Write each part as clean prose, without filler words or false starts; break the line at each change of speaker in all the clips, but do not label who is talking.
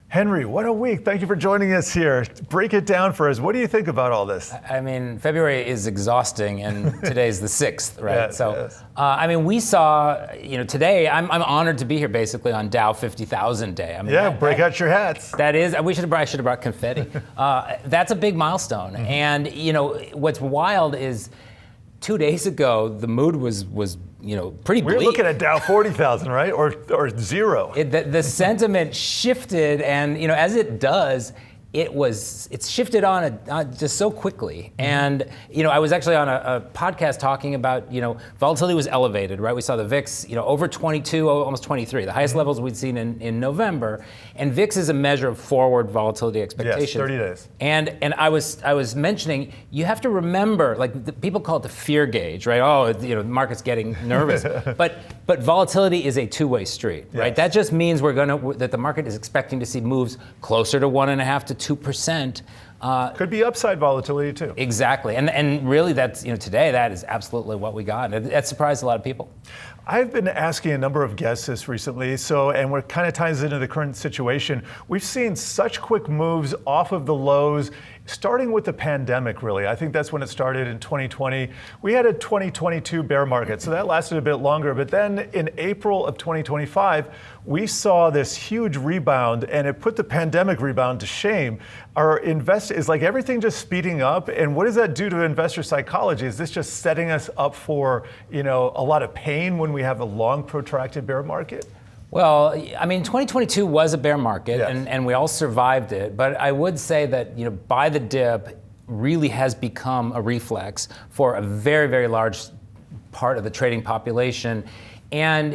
Henry, what a week. Thank you for joining us here. Break it down for us. What do you think about all this?
I mean, February is exhausting, and today's the 6th, right?
Yes.
We saw, today, I'm honored to be here basically on Dow 50,000 Day.
Break out your hats.
That is, I should have brought confetti. That's a big milestone. Mm-hmm. And, what's wild is 2 days ago, the mood was pretty bleak.
We're looking at Dow 40,000, right? Or zero.
The sentiment shifted, and as it does, it's shifted on just so quickly. And I was actually on a podcast talking about volatility was elevated, right? We saw the VIX over 22, almost 23, the highest levels we'd seen in November. And VIX is a measure of forward volatility expectations.
Yes, 30 days.
And I was mentioning, you have to remember, people call it the fear gauge, right? Oh, the market's getting nervous. But volatility is a two-way street, right?
Yes.
That just means that the market is expecting to see moves closer to 1.5% to 2%.
Could be upside volatility too.
Exactly, and really that's today that is absolutely what we got. That surprised a lot of people.
I've been asking a number of guests this recently, and we're kind of ties into the current situation. We've seen such quick moves off of the lows, starting with the pandemic, really. I think that's when it started in 2020. We had a 2022 bear market, so that lasted a bit longer. But then in April of 2025, we saw this huge rebound, and it put the pandemic rebound to shame. Is everything just speeding up? And what does that do to investor psychology? Is this just setting us up for a lot of pain when we have a long, protracted bear market?
Well, 2022 was a bear market,
yes.
and we all survived it. But I would say that, buy the dip really has become a reflex for a very, very large part of the trading population. And,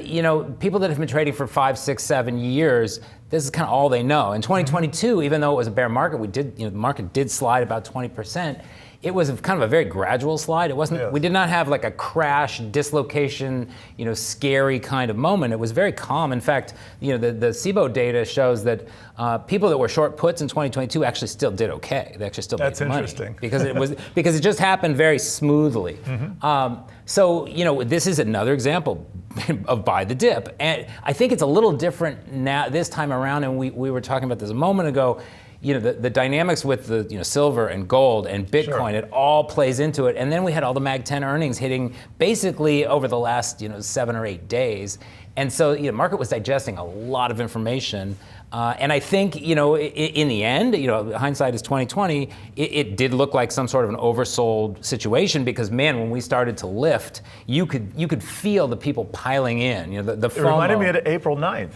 people that have been trading for 5, 6, 7 years, this is kind of all they know. In 2022, even though it was a bear market, the market did slide about 20%. It was kind of a very gradual slide. It wasn't. Yes. We did not have like a crash, dislocation, scary kind of moment. It was very calm. In fact, the SIBO data shows that people that were short puts in 2022 actually still did okay. They actually still made money.
That's interesting.
because it just happened very smoothly. Mm-hmm. So this is another example of buy the dip, and I think it's a little different now this time around. And we were talking about this a moment ago. The dynamics with the silver and gold and Bitcoin, sure. It all plays into it. And then we had all the Mag 10 earnings hitting basically over the last 7 or 8 days. And so the market was digesting a lot of information. And I think, in the end, hindsight is 2020, it did look like some sort of an oversold situation because, man, when we started to lift, you could feel the people piling in, the FOMO.
It reminded me of April 9th.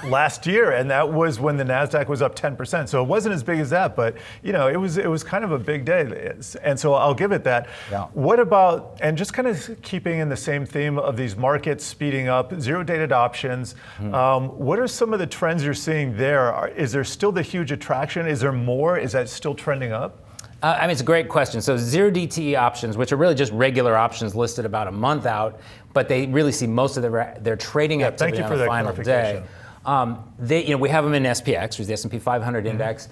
Last year, and that was when the NASDAQ was up 10%. So it wasn't as big as that, but it was kind of a big day. And so I'll give it that. Yeah. What about, and just kind of keeping in the same theme of these markets speeding up, zero-dated options, what are some of the trends you're seeing there? Is there still the huge attraction? Is there more? Is that still trending up?
It's a great question. So zero DTE options, which are really just regular options listed about a month out, but they really see most of their trading activity on the final day. We have them in SPX, which is the S&P 500 index.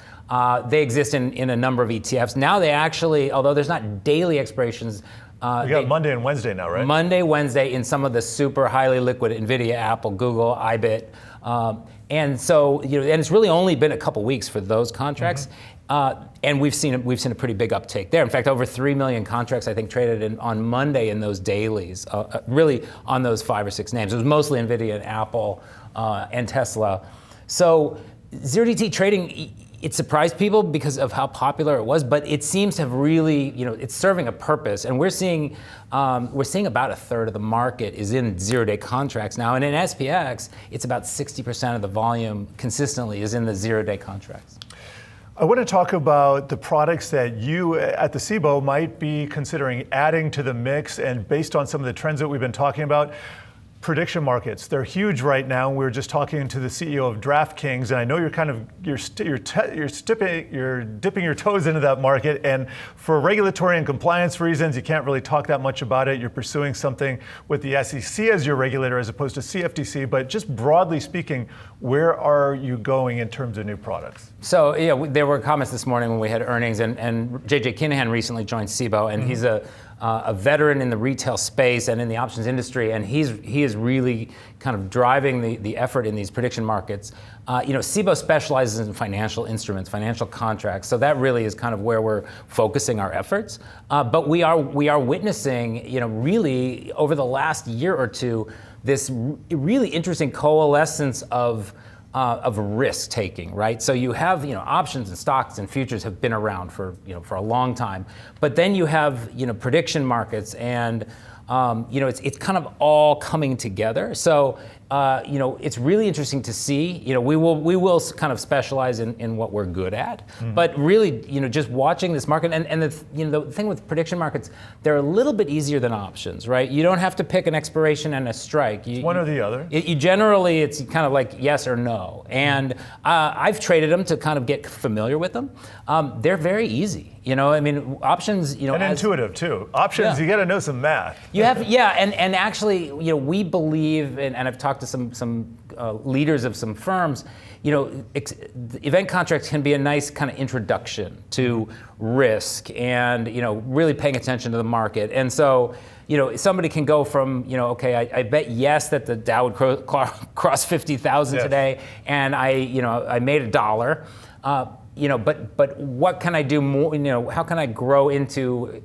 They exist in a number of ETFs. Now they actually, although there's not daily expirations,
we got Monday and Wednesday now, right?
Monday, Wednesday in some of the super highly liquid NVIDIA, Apple, Google, IBIT. And so, and it's really only been a couple weeks for those contracts. And we've seen a pretty big uptake there. In fact, over 3 million contracts, I think, traded on Monday in those dailies, really on those 5 or 6 names. It was mostly NVIDIA and Apple and Tesla. So zero DTE trading, it surprised people because of how popular it was, but it seems to have really, it's serving a purpose. And we're seeing about a third of the market is in zero-day contracts now. And in SPX, it's about 60% of the volume consistently is in the zero-day contracts.
I want to talk about the products that you at the SIBO might be considering adding to the mix, and based on some of the trends that we've been talking about. Prediction markets, they're huge right now. We were just talking to the CEO of DraftKings, and I know you're dipping your toes into that market, and for regulatory and compliance reasons, you can't really talk that much about it. You're pursuing something with the SEC as your regulator as opposed to CFTC, but just broadly speaking, where are you going in terms of new products?
So there were comments this morning when we had earnings, and JJ Kinahan recently joined SIBO, and he's a a veteran in the retail space and in the options industry, and he is really kind of driving the effort in these prediction markets. SIBO specializes in financial instruments, financial contracts, so that really is kind of where we're focusing our efforts. But we are witnessing, really over the last year or two, this really interesting coalescence of risk taking, right? So you have, options and stocks and futures have been around for a long time, but then you have, prediction markets, and it's kind of all coming together. So it's really interesting to see. We will kind of specialize in what we're good at, but really, just watching this market, and the thing with prediction markets, they're a little bit easier than options, right? You don't have to pick an expiration and a strike.
It's one or the other.
You generally, it's kind of like yes or no, and I've traded them to kind of get familiar with them. They're very easy. Options,
and intuitive too. Options, you got to know some math.
You have, and actually, we believe, and I've talked to some leaders of some firms, event contracts can be a nice kind of introduction to risk and, really paying attention to the market. And so, somebody can go from, okay, I bet yes that the Dow would cross 50,000 today, and I made $1. But what can I do more? How can I grow into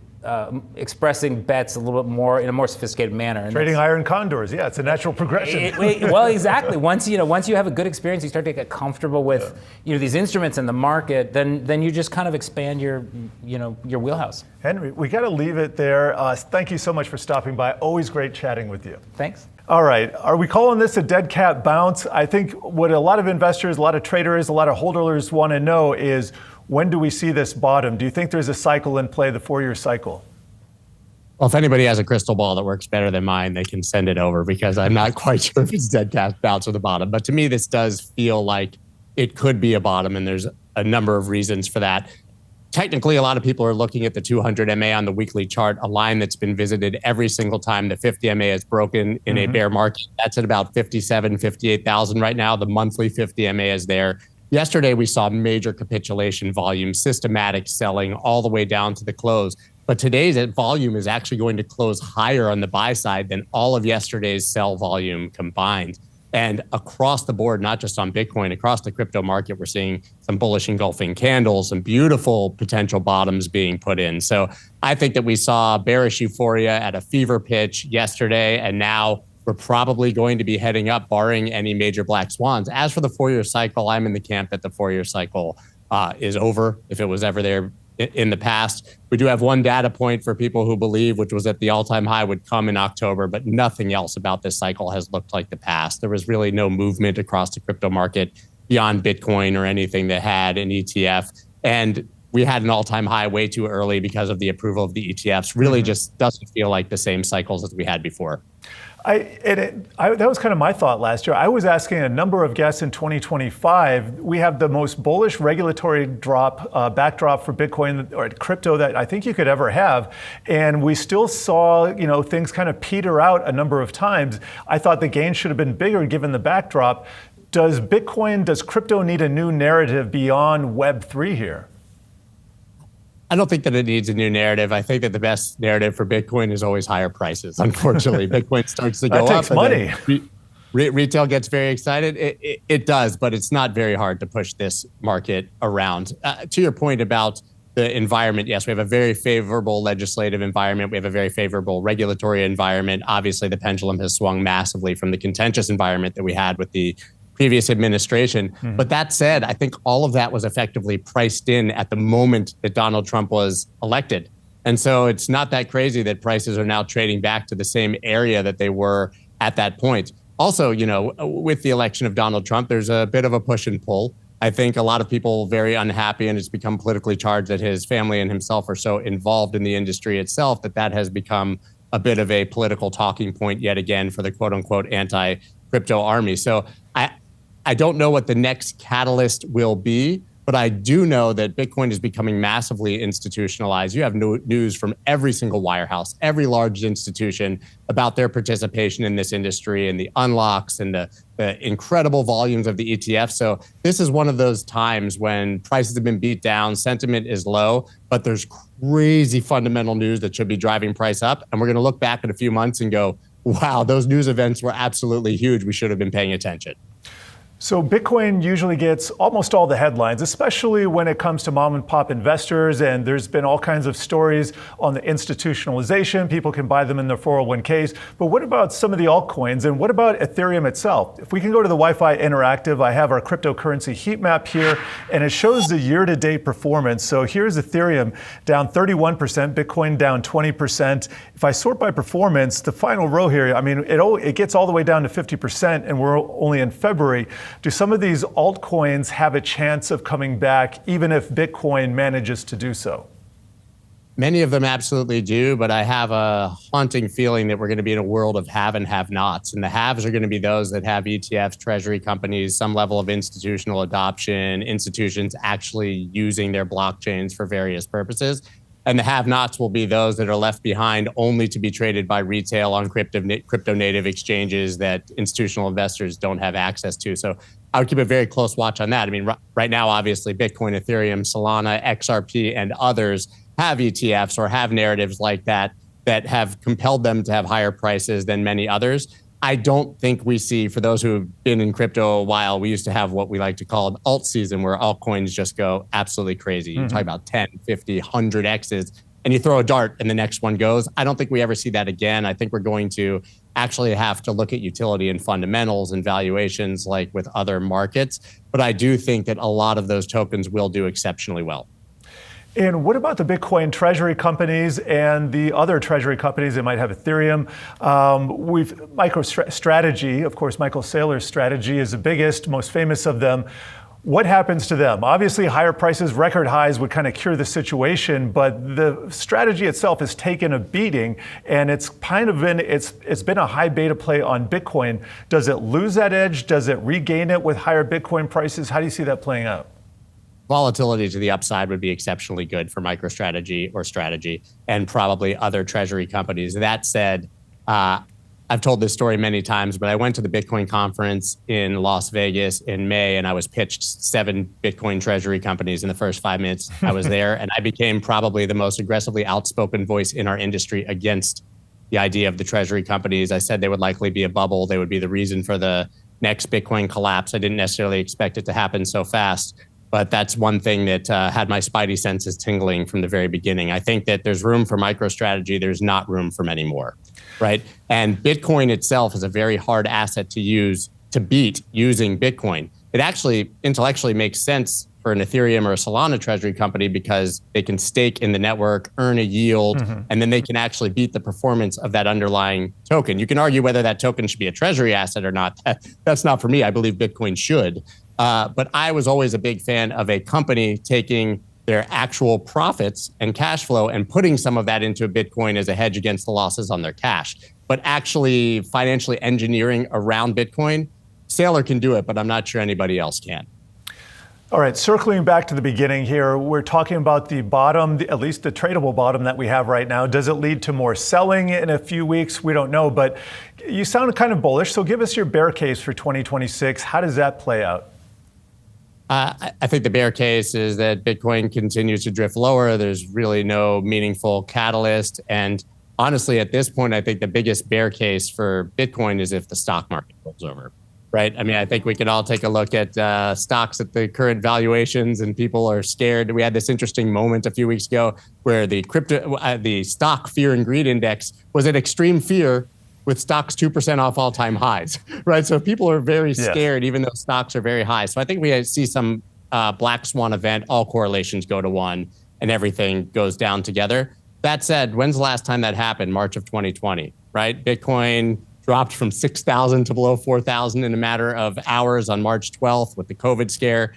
expressing bets a little bit more in a more sophisticated manner? And
trading iron condors, it's a natural progression.
Well, exactly. Once you have a good experience, you start to get comfortable with these instruments in the market. Then you just kind of expand your wheelhouse.
Henry, we got to leave it there. Thank you so much for stopping by. Always great chatting with you.
Thanks.
All right, are we calling this a dead cat bounce? I think what a lot of investors, a lot of traders, a lot of holders want to know is, when do we see this bottom? Do you think there's a cycle in play, the 4-year cycle?
Well, if anybody has a crystal ball that works better than mine, they can send it over, because I'm not quite sure if it's dead cat bounce or the bottom. But to me, this does feel like it could be a bottom, and there's a number of reasons for that. Technically, a lot of people are looking at the 200 MA on the weekly chart, a line that's been visited every single time the 50 MA is broken in a bear market. That's at about 57, 58,000 right now. The monthly 50 MA is there. Yesterday, we saw major capitulation volume, systematic selling all the way down to the close. But today's volume is actually going to close higher on the buy side than all of yesterday's sell volume combined. And across the board, not just on Bitcoin, across the crypto market, we're seeing some bullish engulfing candles, some beautiful potential bottoms being put in. So I think that we saw bearish euphoria at a fever pitch yesterday, and now we're probably going to be heading up, barring any major black swans. As for the 4-year cycle, I'm in the camp that the 4-year cycle is over, if it was ever there in the past. We do have one data point for people who believe, which was that the all-time high would come in October, but nothing else about this cycle has looked like the past. There was really no movement across the crypto market beyond Bitcoin or anything that had an ETF. And we had an all-time high way too early because of the approval of the ETFs. Really just doesn't feel like the same cycles as we had before.
That was kind of my thought last year. I was asking a number of guests in 2025. We have the most bullish regulatory backdrop for Bitcoin or crypto that I think you could ever have, and we still saw things kind of peter out a number of times. I thought the gains should have been bigger given the backdrop. Does crypto need a new narrative beyond Web3 here?
I don't think that it needs a new narrative. I think that the best narrative for Bitcoin is always higher prices. Unfortunately, Bitcoin starts to go
that
up.
Takes money.
Retail gets very excited. It does, but it's not very hard to push this market around. To your point about the environment, yes, we have a very favorable legislative environment. We have a very favorable regulatory environment. Obviously, the pendulum has swung massively from the contentious environment that we had with the previous administration. But that said, I think all of that was effectively priced in at the moment that Donald Trump was elected. And so it's not that crazy that prices are now trading back to the same area that they were at that point. Also, with the election of Donald Trump, there's a bit of a push and pull. I think a lot of people very unhappy, and it's become politically charged that his family and himself are so involved in the industry itself that has become a bit of a political talking point yet again for the quote unquote anti-crypto army. So I don't know what the next catalyst will be, But I do know that Bitcoin is becoming massively institutionalized. You have news from every single wirehouse, every large institution about their participation in this industry and the unlocks and the incredible volumes of the ETF. So this is one of those times when prices have been beat down, sentiment is low, but there's crazy fundamental news that should be driving price up. And we're going to look back in a few months and go, wow, those news events were absolutely huge. We should have been paying attention.
So Bitcoin usually gets almost all the headlines, especially when it comes to mom and pop investors. And there's been all kinds of stories on the institutionalization. People can buy them in their 401ks. But what about some of the altcoins? And what about Ethereum itself? If we can go to the Wi-Fi Interactive, I have our cryptocurrency heat map here, and it shows the year-to-date performance. So here's Ethereum down 31%, Bitcoin down 20%. If I sort by performance, the final row here, I mean, it gets all the way down to 50%, and we're only in February. Do some of these altcoins have a chance of coming back, even if Bitcoin manages to do so?
Many of them absolutely do, but I have a haunting feeling that we're going to be in a world of have and have nots. And the haves are going to be those that have ETFs, treasury companies, some level of institutional adoption, institutions actually using their blockchains for various purposes. And the have-nots will be those that are left behind only to be traded by retail on crypto-native exchanges that institutional investors don't have access to. So I would keep a very close watch on that. I mean, right now, obviously, Bitcoin, Ethereum, Solana, XRP, and others have ETFs or have narratives like that that have compelled them to have higher prices than many others. I don't think we see, for those who've been in crypto a while, we used to have what we like to call an alt season where altcoins just go absolutely crazy. You talk about 10, 50, 100 X's, and you throw a dart and the next one goes. I don't think we ever see that again. I think we're going to actually have to look at utility and fundamentals and valuations like with other markets. But I do think that a lot of those tokens will do exceptionally well.
And what about the Bitcoin treasury companies and the other treasury companies that might have Ethereum? MicroStrategy, of course, Michael Saylor's strategy is the biggest, most famous of them. What happens to them? Obviously, higher prices, record highs would kind of cure the situation, but the strategy itself has taken a beating, and it's kind of been a high beta play on Bitcoin. Does it lose that edge? Does it regain it with higher Bitcoin prices? How do you see that playing out?
Volatility to the upside would be exceptionally good for MicroStrategy or Strategy and probably other treasury companies. That said, I've told this story many times, but I went to the Bitcoin conference in Las Vegas in May, and I was pitched 7 Bitcoin treasury companies in the first 5 minutes I was there. And I became probably the most aggressively outspoken voice in our industry against the idea of the treasury companies. I said they would likely be a bubble. They would be the reason for the next Bitcoin collapse. I didn't necessarily expect it to happen so fast. But that's one thing that had my spidey senses tingling from the very beginning. I think that there's room for MicroStrategy. There's not room for many more, right? And Bitcoin itself is a very hard asset to use to beat using Bitcoin. It actually intellectually makes sense for an Ethereum or a Solana treasury company because they can stake in the network, earn a yield, and then they can actually beat the performance of that underlying token. You can argue whether that token should be a treasury asset or not. That's not for me. I believe Bitcoin should. But I was always a big fan of a company taking their actual profits and cash flow and putting some of that into Bitcoin as a hedge against the losses on their cash. But actually financially engineering around Bitcoin, Saylor can do it, but I'm not sure anybody else can.
All right, circling back to the beginning here, we're talking about the bottom, at least the tradable bottom that we have right now. Does it lead to more selling in a few weeks? We don't know, but you sound kind of bullish. So give us your bear case for 2026. How does that play out?
I think the bear case is that Bitcoin continues to drift lower. There's really no meaningful catalyst. And honestly, at this point, I think the biggest bear case for Bitcoin is if the stock market rolls over, right? I mean, I think we could all take a look at stocks at the current valuations and people are scared. We had this interesting moment a few weeks ago where the stock fear and greed index was at extreme fear with stocks 2% off all-time highs, right? So people are very scared, even though stocks are very high. So I think we see some black swan event, all correlations go to 1, and everything goes down together. That said, when's the last time that happened? March of 2020, right? Bitcoin dropped from 6,000 to below 4,000 in a matter of hours on March 12th with the COVID scare.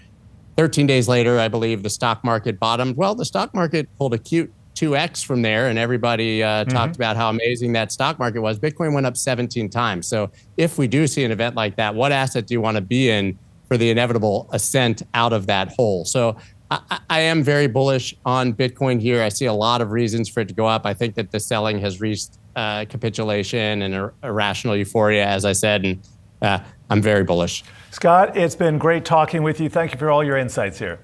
13 days later, I believe the stock market bottomed. Well, the stock market pulled a cute 2x from there, and everybody talked about how amazing that stock market was. Bitcoin went up 17 times. So if we do see an event like that, what asset do you want to be in for the inevitable ascent out of that hole. So I am very bullish on Bitcoin here. I see a lot of reasons for it to go up. I think that the selling has reached capitulation and irrational euphoria, as I said, and I'm very bullish.
Scott, it's been great talking with you. Thank you for all your insights here.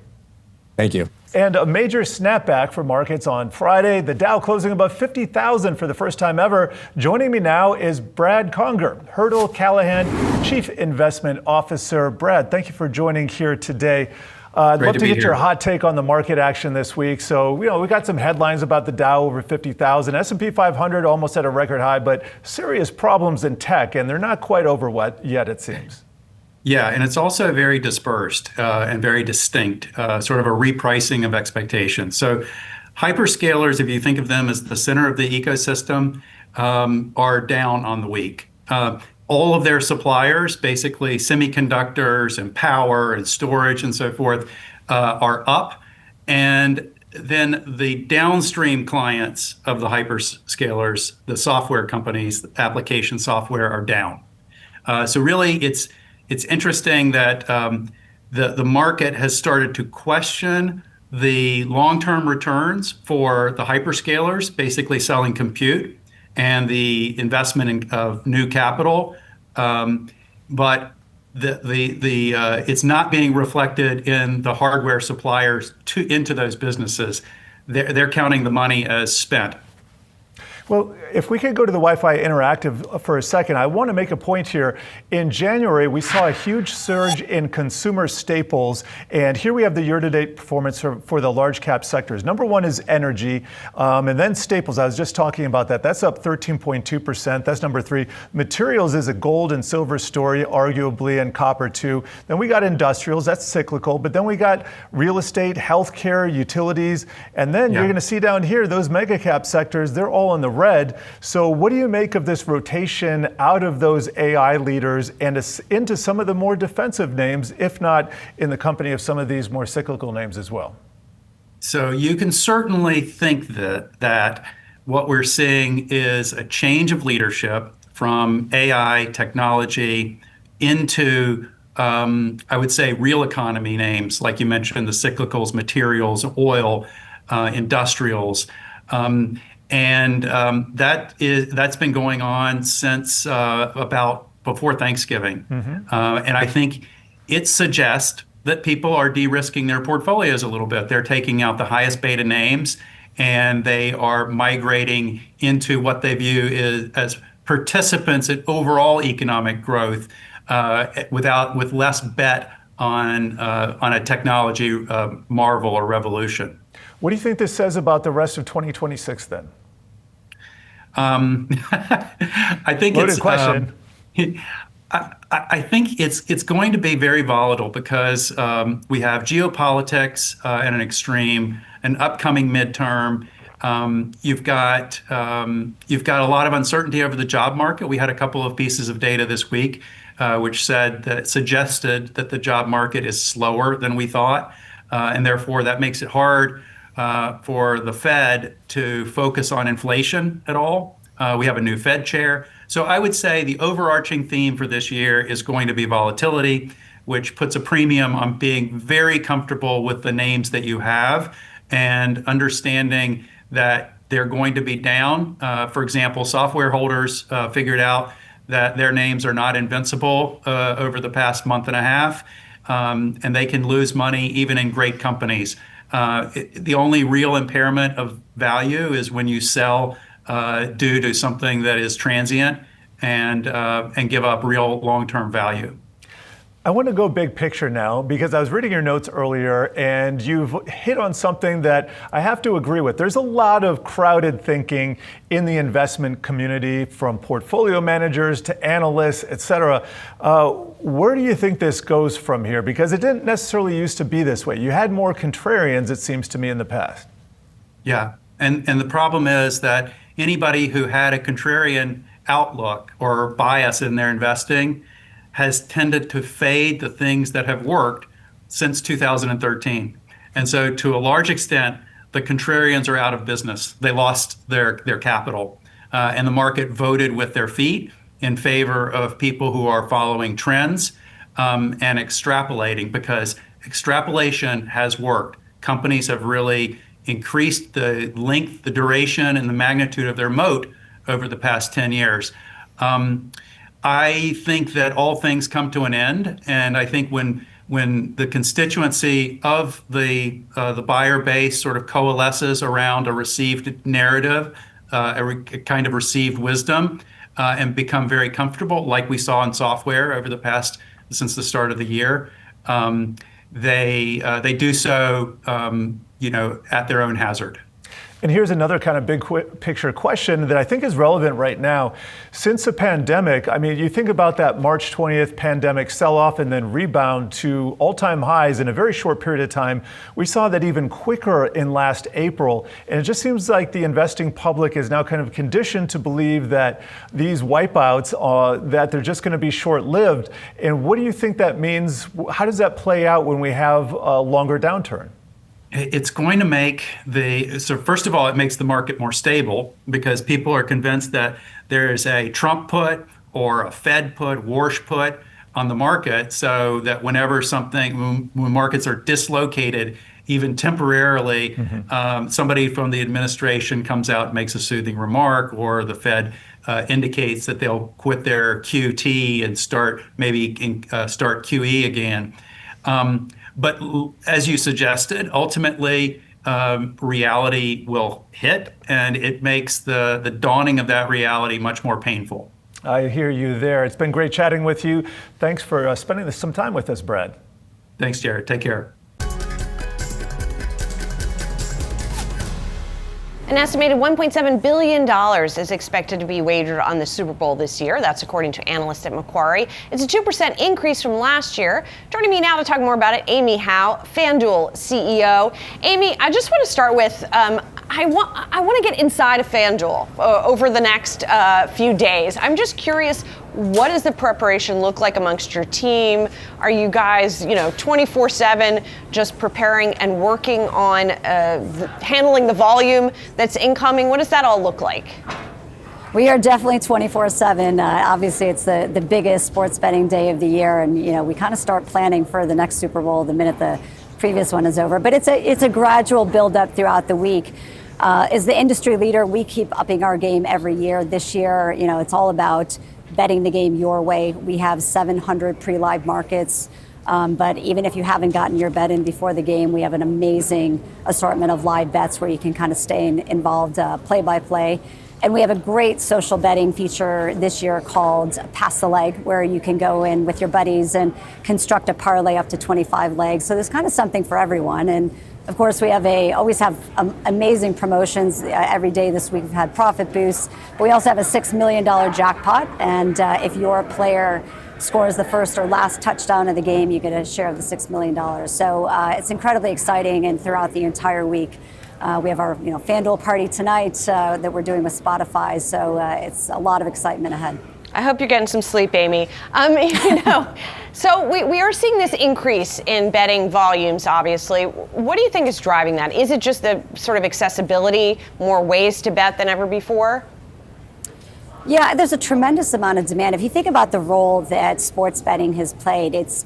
Thank you.
And a major snapback for markets on Friday. The Dow closing above 50,000 for the first time ever. Joining me now is Brad Conger, Hurdle Callahan, Chief Investment Officer. Brad, thank you for joining here today. I'd love to get your hot take on the market action this week. So, we got some headlines about the Dow over 50,000, S&P 500 almost at a record high, but serious problems in tech, and they're not quite over yet, it seems.
Yeah, and it's also very dispersed and very distinct, sort of a repricing of expectations. So hyperscalers, if you think of them as the center of the ecosystem, are down on the week. All of their suppliers, basically semiconductors and power and storage and so forth, are up. And then the downstream clients of the hyperscalers, the software companies, the application software, are down. So really, it's interesting that the market has started to question the long-term returns for the hyperscalers, basically selling compute and the investment of new capital, but it's not being reflected in the hardware suppliers into those businesses. They're counting the money as spent.
Well, if we could go to the Wi-Fi Interactive for a second, I want to make a point here. In January, we saw a huge surge in consumer staples, and here we have the year-to-date performance for the large cap sectors. Number one is energy, and then staples. I was just talking about that. That's up 13.2%. That's number three. Materials is a gold and silver story, arguably, and copper too. Then we got industrials. That's cyclical. But then we got real estate, healthcare, utilities, and then you're going to see down here those mega cap sectors. They're all in the red. So what do you make of this rotation out of those AI leaders and into some of the more defensive names, if not in the company of some of these more cyclical names as well?
So you can certainly think that what we're seeing is a change of leadership from AI technology into, I would say, real economy names, like you mentioned, the cyclicals, materials, oil, industrials. And that's been going on since about before Thanksgiving. And I think it suggests that people are de-risking their portfolios a little bit. They're taking out the highest beta names, and they are migrating into what they view as participants in overall economic growth, with less bet on a technology marvel or revolution.
What do you think this says about the rest of 2026 then?
I think
Loaded question.
I think it's going to be very volatile because we have geopolitics at an extreme, an upcoming midterm. You've got a lot of uncertainty over the job market. We had a couple of pieces of data this week which suggested that the job market is slower than we thought, and therefore that makes it hard for the Fed to focus on inflation at all. We have a new Fed chair. So I would say the overarching theme for this year is going to be volatility, which puts a premium on being very comfortable with the names that you have and understanding that they're going to be down. For example, software holders figured out that their names are not invincible over the past month and a half, and they can lose money even in great companies. The only real impairment of value is when you sell due to something that is transient and give up real long-term value.
I want to go big picture now because I was reading your notes earlier and you've hit on something that I have to agree with. There's a lot of crowded thinking in the investment community, from portfolio managers to analysts, et cetera. Where do you think this goes from here? Because it didn't necessarily used to be this way. You had more contrarians, it seems to me, in the past.
Yeah, and the problem is that anybody who had a contrarian outlook or bias in their investing has tended to fade the things that have worked since 2013. And so to a large extent, the contrarians are out of business. They lost their capital, and the market voted with their feet in favor of people who are following trends. and extrapolating, because extrapolation has worked. Companies have really increased the length, the duration, and the magnitude of their moat over the past 10 years. I think that all things come to an end, and I think when the constituency of the buyer base sort of coalesces around a received narrative, a kind of received wisdom, and become very comfortable, like we saw in software over the past since the start of the year, they do so, at their own hazard.
And here's another kind of big picture question that I think is relevant right now. Since the pandemic, I mean, you think about that March 20th pandemic sell-off and then rebound to all-time highs in a very short period of time. We saw that even quicker in last April. And it just seems like the investing public is now kind of conditioned to believe that these wipeouts, that they're just going to be short-lived. And what do you think that means? How does that play out when we have a longer downturn?
It's going to make so first of all, it makes the market more stable, because people are convinced that there is a Trump put or a Fed put, Warsh put on the market, so that whenever when markets are dislocated, even temporarily, somebody from the administration comes out and makes a soothing remark, or the Fed indicates that they'll quit their QT and start QE again. But as you suggested, ultimately, reality will hit, and it makes the dawning of that reality much more painful.
I hear you there. It's been great chatting with you. Thanks for spending some time with us, Brad.
Thanks, Jared. Take care.
An estimated $1.7 billion is expected to be wagered on the Super Bowl this year. That's according to analysts at Macquarie. It's a 2% increase from last year. Joining me now to talk more about it, Amy Howe, FanDuel CEO. Amy, I just want to start with, I want to get inside of FanDuel over the next few days. I'm just curious, what does the preparation look like amongst your team? Are you guys, 24/7 just preparing and working on handling the volume that's incoming? What does that all look like?
We are definitely 24/7. Obviously, it's the biggest sports betting day of the year, and we kind of start planning for the next Super Bowl the minute the previous one is over. But it's a gradual build up throughout the week. As the industry leader, we keep upping our game every year. This year, it's all about betting the game your way. We have 700 pre-live markets. But even if you haven't gotten your bet in before the game, we have an amazing assortment of live bets where you can kind of stay involved play-by-play. And we have a great social betting feature this year called Pass the Leg, where you can go in with your buddies and construct a parlay up to 25 legs. So there's kind of something for everyone. And of course, we always have amazing promotions. Every day this week we've had profit boosts. But we also have a $6 million jackpot. And if your player scores the first or last touchdown of the game, you get a share of the $6 million. So it's incredibly exciting. And throughout the entire week, we have our FanDuel party tonight that we're doing with Spotify. So it's a lot of excitement ahead.
I hope you're getting some sleep, Amy. So we are seeing this increase in betting volumes, obviously. What do you think is driving that? Is it just the sort of accessibility, more ways to bet than ever before?
Yeah, there's a tremendous amount of demand. If you think about the role that sports betting has played, it's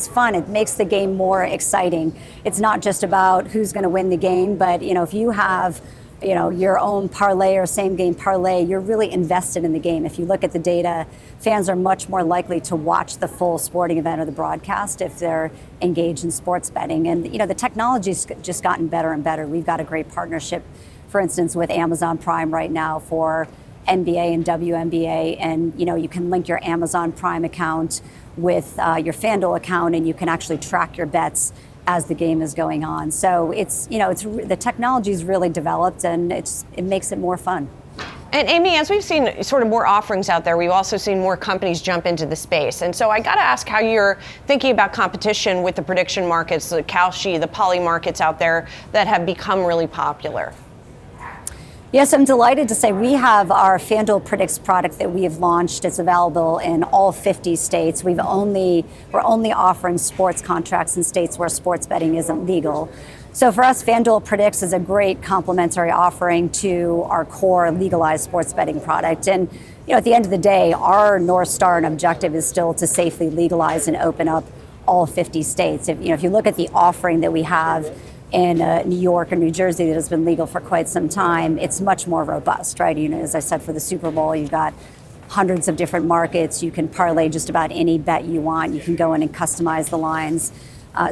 fun. It makes the game more exciting. It's not just about who's going to win the game, but if you have your own parlay or same game parlay, you're really invested in the game. If you look at the data, fans are much more likely to watch the full sporting event or the broadcast if they're engaged in sports betting. And the technology's just gotten better and better. We've got a great partnership, for instance, with Amazon Prime right now for NBA and WNBA, and you can link your Amazon Prime account with your FanDuel account, and you can actually track your bets as the game is going on. So it's the technology's really developed, and it makes it more fun.
And Amy, as we've seen sort of more offerings out there, we've also seen more companies jump into the space. And so I got to ask how you're thinking about competition with the prediction markets, the Kalshi, the poly markets out there that have become really popular.
Yes, I'm delighted to say we have our FanDuel Predicts product that we have launched. It's available in all 50 states. We're only offering sports contracts in states where sports betting isn't legal. So for us, FanDuel Predicts is a great complementary offering to our core legalized sports betting product. And at the end of the day, our North Star and objective is still to safely legalize and open up all 50 states. If you look at the offering that we have in New York or New Jersey that has been legal for quite some time, it's much more robust, right? As I said, for the Super Bowl, you've got hundreds of different markets. You can parlay just about any bet you want. You can go in and customize the lines.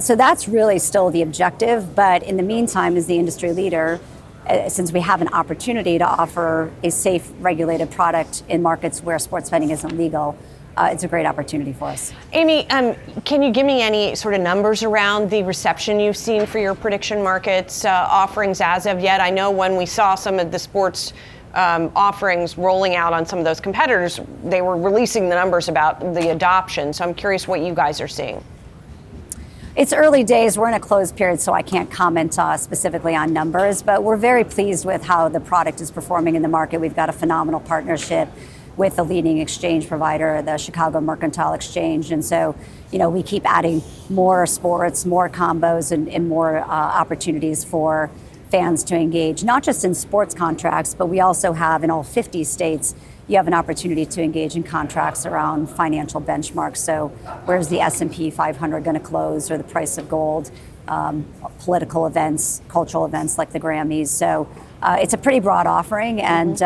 So that's really still the objective. But in the meantime, as the industry leader, since we have an opportunity to offer a safe, regulated product in markets where sports betting isn't legal, it's a great opportunity for us.
Amy, can you give me any sort of numbers around the reception you've seen for your prediction markets offerings as of yet? I know when we saw some of the sports offerings rolling out on some of those competitors, they were releasing the numbers about the adoption. So I'm curious what you guys are seeing.
It's early days. We're in a closed period, so I can't comment specifically on numbers, but we're very pleased with how the product is performing in the market. We've got a phenomenal partnership with the leading exchange provider, the Chicago Mercantile Exchange. And so, we keep adding more sports, more combos, and more opportunities for fans to engage, not just in sports contracts, but we also have in all 50 states, you have an opportunity to engage in contracts around financial benchmarks. So where's the S&P 500 going to close, or the price of gold, political events, cultural events like the Grammys. So it's a pretty broad offering, and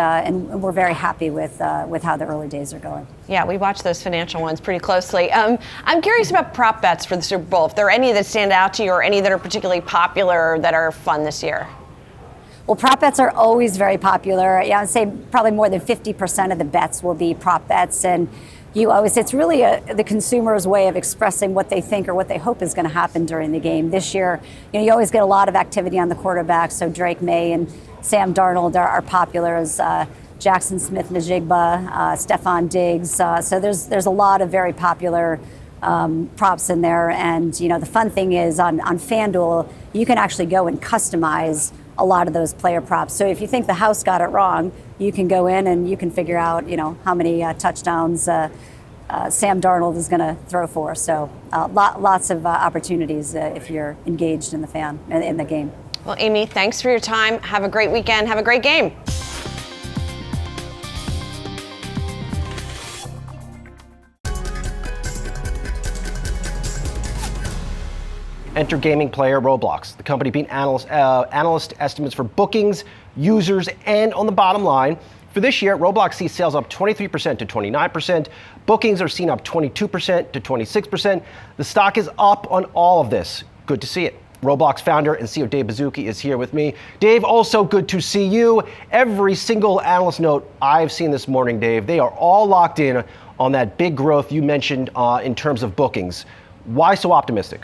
we're very happy with how the early days are going.
Yeah, we watch those financial ones pretty closely. I'm curious about prop bets for the Super Bowl. If there are any that stand out to you, or any that are particularly popular that are fun this year.
Well, prop bets are always very popular. Yeah, I'd say probably more than 50% of the bets will be prop bets, and it's really the consumer's way of expressing what they think or what they hope is going to happen during the game. This year, you always get a lot of activity on the quarterbacks. So Drake May and Sam Darnold are popular, as Jackson Smith-Njigba, Stephon Diggs. So there's a lot of very popular props in there. And the fun thing is on FanDuel, you can actually go and customize a lot of those player props. So if you think the house got it wrong, you can go in and you can figure out, how many touchdowns Sam Darnold is going to throw for. So lots of opportunities if you're engaged in the game.
Well, Amy, thanks for your time. Have a great weekend. Have a great game.
Enter gaming player Roblox. The company beat analyst estimates for bookings, users, and on the bottom line. For this year, Roblox sees sales up 23% to 29%. Bookings are seen up 22% to 26%. The stock is up on all of this. Good to see it. Roblox founder and CEO Dave Baszucki is here with me. Dave, also good to see you. Every single analyst note I've seen this morning, Dave, they are all locked in on that big growth you mentioned in terms of bookings. Why so optimistic?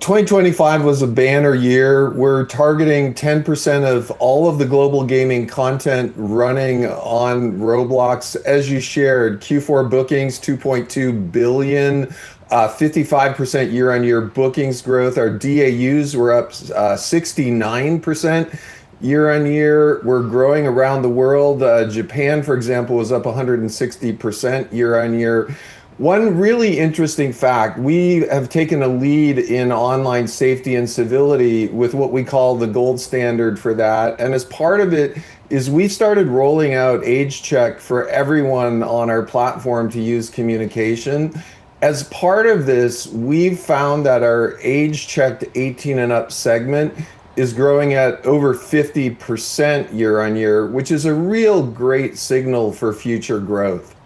2025 was a banner year. We're targeting 10% of all of the global gaming content running on Roblox. As you shared, Q4 bookings, 2.2 billion, 55% year-on-year bookings growth. Our DAUs were up 69% year-on-year. We're growing around the world. Japan, for example, was up 160% year-on-year. One really interesting fact, we have taken a lead in online safety and civility with what we call the gold standard for that. And as part of it is we've started rolling out age check for everyone on our platform to use communication. As part of this, we've found that our age checked 18 and up segment is growing at over 50% year on year, which is a real great signal for future growth.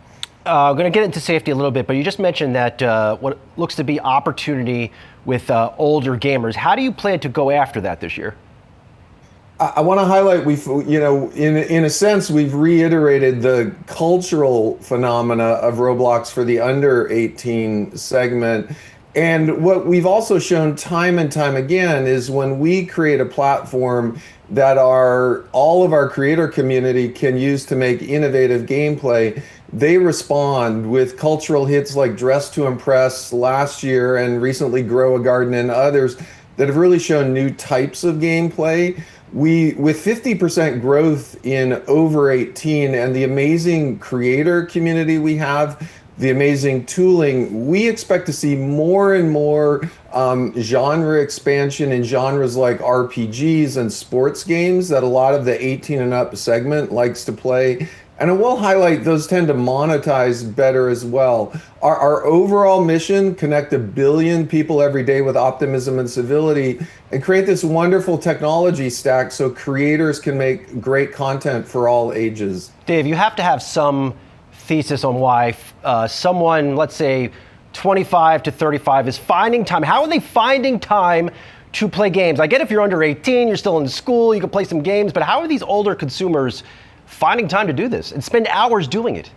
I'm going to get into safety a little bit, but you just mentioned that what looks to be opportunity with older gamers. How do you plan to go after that this year?
I want to highlight, in a sense, we've reiterated the cultural phenomena of Roblox for the under 18 segment. And what we've also shown time and time again is when we create a platform that all of our creator community can use to make innovative gameplay, they respond with cultural hits like Dress to Impress last year and recently Grow a Garden and others. that have really shown new types of gameplay. With 50% growth in over 18 and the amazing creator community we have, the amazing tooling, we expect to see more and more genre expansion in genres like RPGs and sports games that a lot of the 18 and up segment likes to play. And I will highlight those tend to monetize better as well. Our overall mission, connect 1 billion people every day with optimism and civility, and create this wonderful technology stack so creators can make great content for all ages.
Dave, you have to have some thesis on why someone, let's say 25 to 35, is finding time. How are they finding time to play games? I get if you're under 18, you're still in school, you can play some games, but how are these older consumers finding time to do this and spend hours doing it?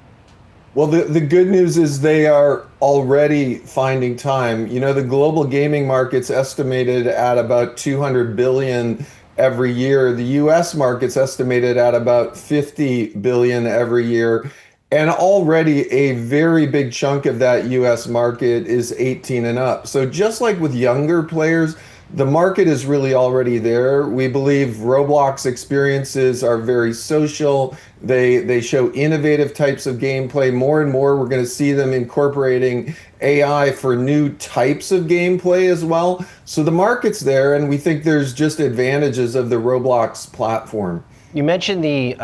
Well, the good news is they are already finding time. You know, the global gaming market's estimated at about 200 billion every year. The US market's estimated at about 50 billion every year. And already a very big chunk of that US market is 18 and up. So just like with younger players, the market is really already there. We believe Roblox experiences are very social. They show innovative types of gameplay. More and more, we're going to see them incorporating AI for new types of gameplay as well. So the market's there, and we think there's just advantages of the Roblox platform.
You mentioned the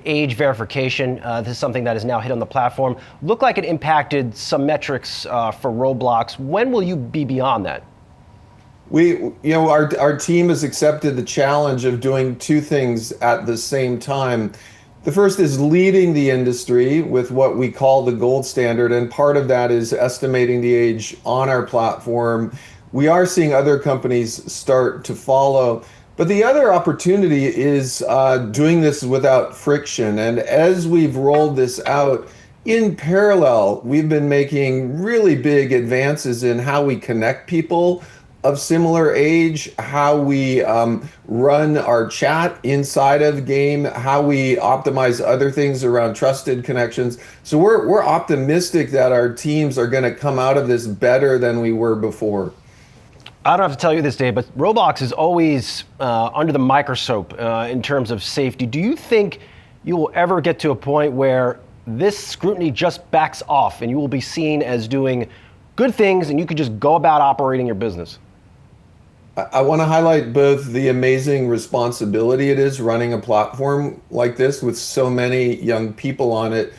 age verification. This is something that is now hit on the platform. Looked like it impacted some metrics for Roblox. When will you be beyond that?
Our team has accepted the challenge of doing two things at the same time. The first is leading the industry with what we call the gold standard, and part of that is estimating the age on our platform. We are seeing other companies start to follow. But the other opportunity is doing this without friction. And as we've rolled this out, in parallel, we've been making really big advances in how we connect people of similar age, how we run our chat inside of game, how we optimize other things around trusted connections. So we're optimistic that our teams are going to come out of this better than we were before.
I don't have to tell you this, Dave, but Roblox is always under the microscope in terms of safety. Do you think you will ever get to a point where this scrutiny just backs off and you will be seen as doing good things and you could just go about operating your business?
I want to highlight both the amazing responsibility it is running a platform like this with so many young people on it,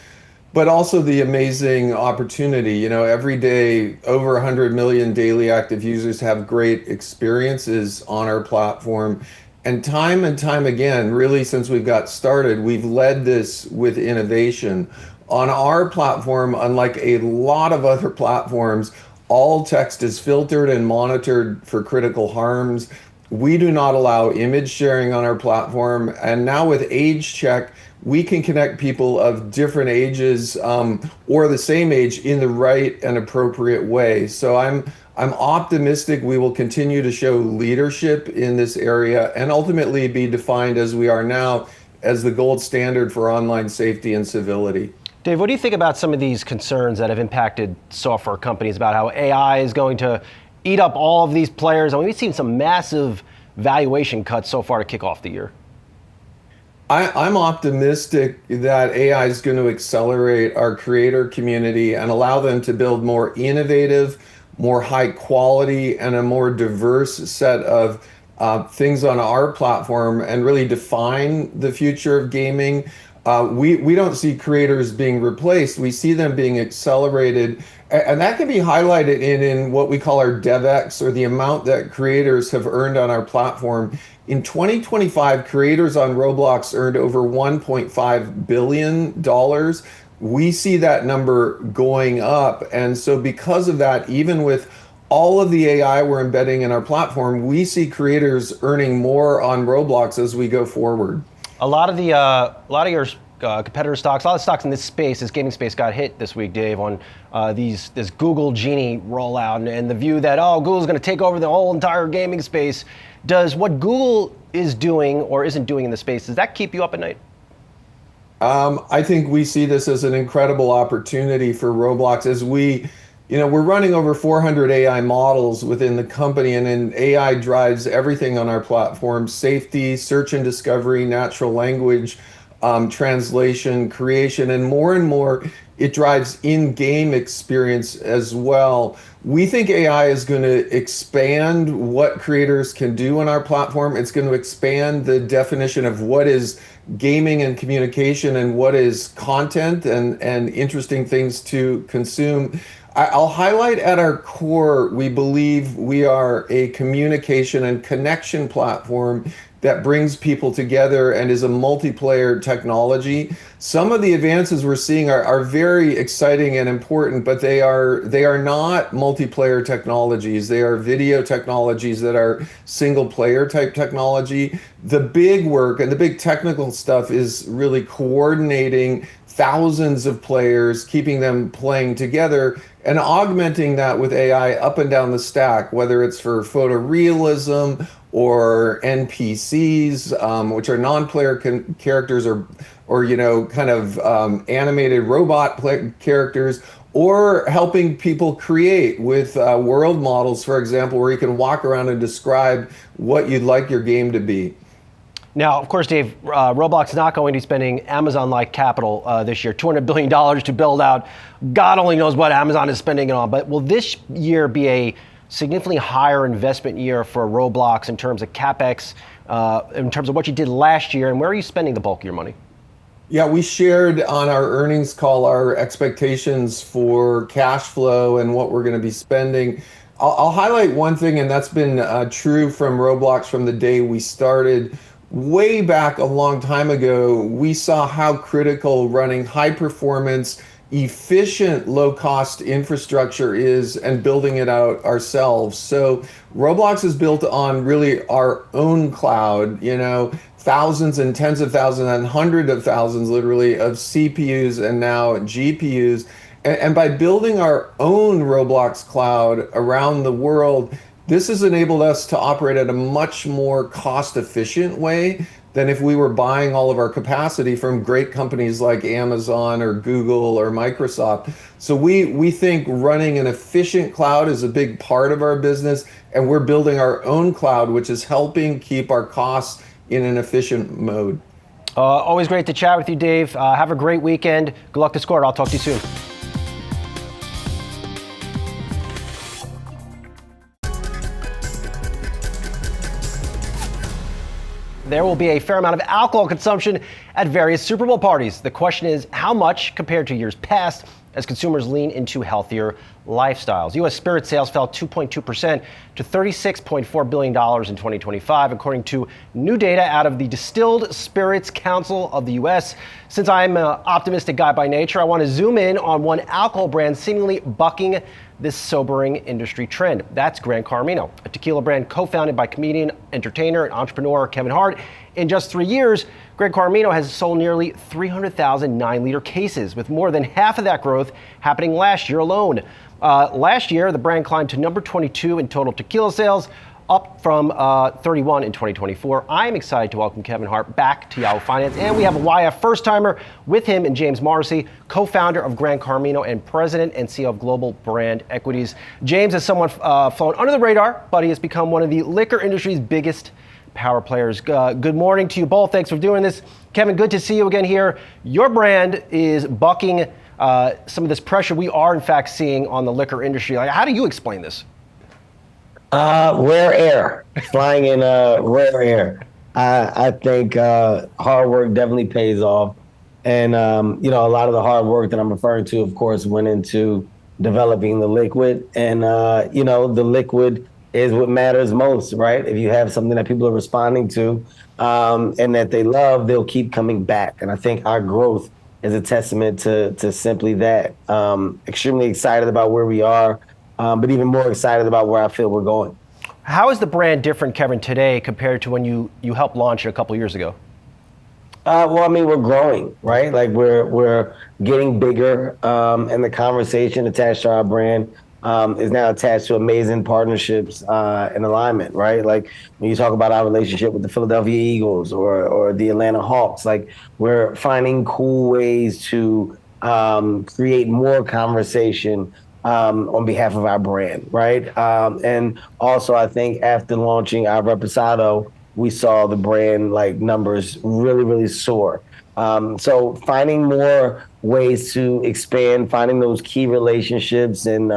but also the amazing opportunity. You know, every day, over 100 million daily active users have great experiences on our platform. And time again, really since we've got started, we've led this with innovation. On our platform, unlike a lot of other platforms, all text is filtered and monitored for critical harms. We do not allow image sharing on our platform. And now with Age Check, we can connect people of different ages or the same age in the right and appropriate way. So I'm optimistic we will continue to show leadership in this area and ultimately be defined as we are now as the gold standard for online safety and civility.
Dave, what do you think about some of these concerns that have impacted software companies about how AI is going to eat up all of these players? I mean, we've seen some massive valuation cuts so far to kick off the year.
I'm optimistic that AI is going to accelerate our creator community and allow them to build more innovative, more high quality, and a more diverse set of things on our platform and really define the future of gaming. We don't see creators being replaced. We see them being accelerated. And that can be highlighted in what we call our DevX, or the amount that creators have earned on our platform. In 2025, creators on Roblox earned over $1.5 billion. We see that number going up. And so because of that, even with all of the AI we're embedding in our platform, we see creators earning more on Roblox as we go forward.
A lot of your competitor stocks, a lot of stocks in this gaming space, got hit this week, Dave, on this Google Genie rollout and the view that, Google's going to take over the whole entire gaming space. Does what Google is doing or isn't doing in the space, does that keep you up at night?
I think we see this as an incredible opportunity for Roblox as we we're running over 400 AI models within the company, and then AI drives everything on our platform: safety, search and discovery, natural language, translation, creation, and more, it drives in-game experience as well. We think AI is going to expand what creators can do on our platform. It's going to expand the definition of what is gaming and communication and what is content and interesting things to consume. I'll highlight at our core, we believe we are a communication and connection platform that brings people together and is a multiplayer technology. Some of the advances we're seeing are very exciting and important, but they are not multiplayer technologies. They are video technologies that are single player type technology. The big work and the big technical stuff is really coordinating thousands of players, keeping them playing together, and augmenting that with AI up and down the stack, whether it's for photorealism or NPCs, which are non-player characters, or kind of animated robot characters, or helping people create with world models, for example, where you can walk around and describe what you'd like your game to be.
Now, of course, Dave, Roblox is not going to be spending Amazon-like capital this year, $200 billion to build out. God only knows what Amazon is spending it on. But will this year be a significantly higher investment year for Roblox in terms of CapEx, in terms of what you did last year? And where are you spending the bulk of your money?
Yeah, we shared on our earnings call our expectations for cash flow and what we're going to be spending. I'll highlight one thing, and that's been true from Roblox from the day we started. Way back a long time ago, we saw how critical running high performance, efficient, low cost infrastructure is and building it out ourselves. So Roblox is built on really our own cloud, thousands and tens of thousands and hundreds of thousands literally of CPUs and now GPUs. And by building our own Roblox cloud around the world, this has enabled us to operate at a much more cost-efficient way than if we were buying all of our capacity from great companies like Amazon or Google or Microsoft. So we think running an efficient cloud is a big part of our business, and we're building our own cloud, which is helping keep our costs in an efficient mode.
Always great to chat with you, Dave. Have a great weekend. Good luck to Score. I'll talk to you soon. There will be a fair amount of alcohol consumption at various Super Bowl parties. The question is, how much compared to years past as consumers lean into healthier lifestyles? U.S. spirit sales fell 2.2% to $36.4 billion in 2025, according to new data out of the Distilled Spirits Council of the U.S. Since I'm an optimistic guy by nature, I want to zoom in on one alcohol brand seemingly bucking this sobering industry trend. That's Gran Carmino, a tequila brand co-founded by comedian, entertainer, and entrepreneur Kevin Hart. In just 3 years, Gran Carmino has sold nearly 300,000 9-liter cases, with more than half of that growth happening last year alone. Last year, the brand climbed to number 22 in total tequila sales, up from 31 in 2024. I'm excited to welcome Kevin Hart back to Yahoo Finance, and we have a YF first-timer with him in James Morrissey, co-founder of Gran Carmino and president and CEO of Global Brand Equities. James is someone flown under the radar, but he has become one of the liquor industry's biggest power players. Good morning to you both. Thanks for doing this. Kevin, good to see you again here. Your brand is bucking some of this pressure we are, in fact, seeing on the liquor industry. How do you explain this?
Rare air, flying in rare air. I think hard work definitely pays off. And, a lot of the hard work that I'm referring to, of course, went into developing the liquid. And, the liquid is what matters most, right? If you have something that people are responding to and that they love, they'll keep coming back. And I think our growth is a testament to simply that. Extremely excited about where we are. But even more excited about where I feel we're going.
How is the brand different, Kevin, today compared to when you helped launch it a couple years ago?
We're growing, right? Like we're getting bigger, and the conversation attached to our brand is now attached to amazing partnerships and alignment, right? Like when you talk about our relationship with the Philadelphia Eagles or the Atlanta Hawks, like we're finding cool ways to create more conversation on behalf of our brand, right? And also, I think after launching our Reposado, we saw the brand like numbers really, really soar. So finding more ways to expand, finding those key relationships and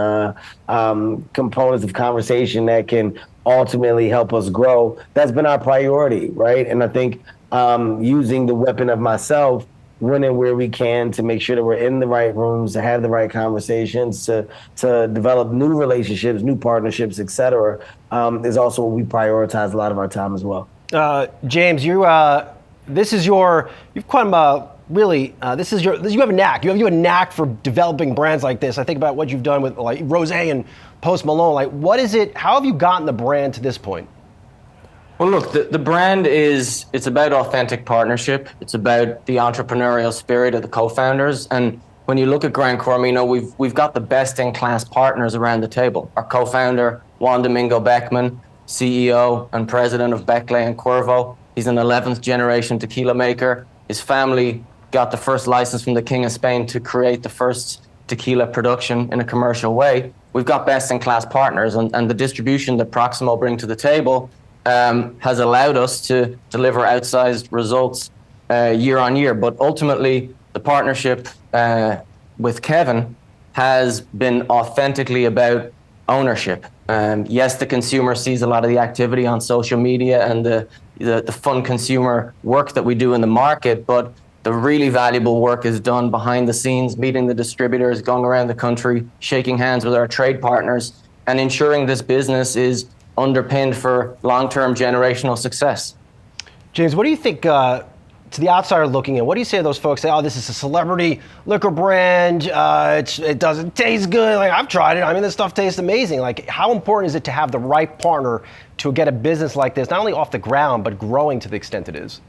components of conversation that can ultimately help us grow, that's been our priority, right? And I think using the weapon of myself, winning where we can to make sure that we're in the right rooms, to have the right conversations, to develop new relationships, new partnerships, et cetera, is also what we prioritize a lot of our time as well.
James, you have a knack. You have a knack for developing brands like this. I think about what you've done with like Rose and Post Malone. Like, what is it? How have you gotten the brand to this point?
Well, look, the brand it's about authentic partnership. It's about the entrepreneurial spirit of the co-founders. And when you look at Gran Cormino, we've got the best-in-class partners around the table. Our co-founder, Juan Domingo Beckman, CEO and president of Beckley and Cuervo. He's an 11th generation tequila maker. His family got the first license from the King of Spain to create the first tequila production in a commercial way. We've got best-in-class partners, and the distribution that Proximo bring to the table has allowed us to deliver outsized results year on year. But ultimately, the partnership with Kevin has been authentically about ownership. Yes, the consumer sees a lot of the activity on social media and the fun consumer work that we do in the market, but the really valuable work is done behind the scenes, meeting the distributors, going around the country, shaking hands with our trade partners, and ensuring this business is underpinned for long-term generational success.
James, what do you think, to the outsider looking in, what do you say to those folks say, oh, this is a celebrity liquor brand, it doesn't taste good? Like, I've tried it. I mean, this stuff tastes amazing. Like, how important is it to have the right partner to get a business like this, not only off the ground, but growing to the extent it is?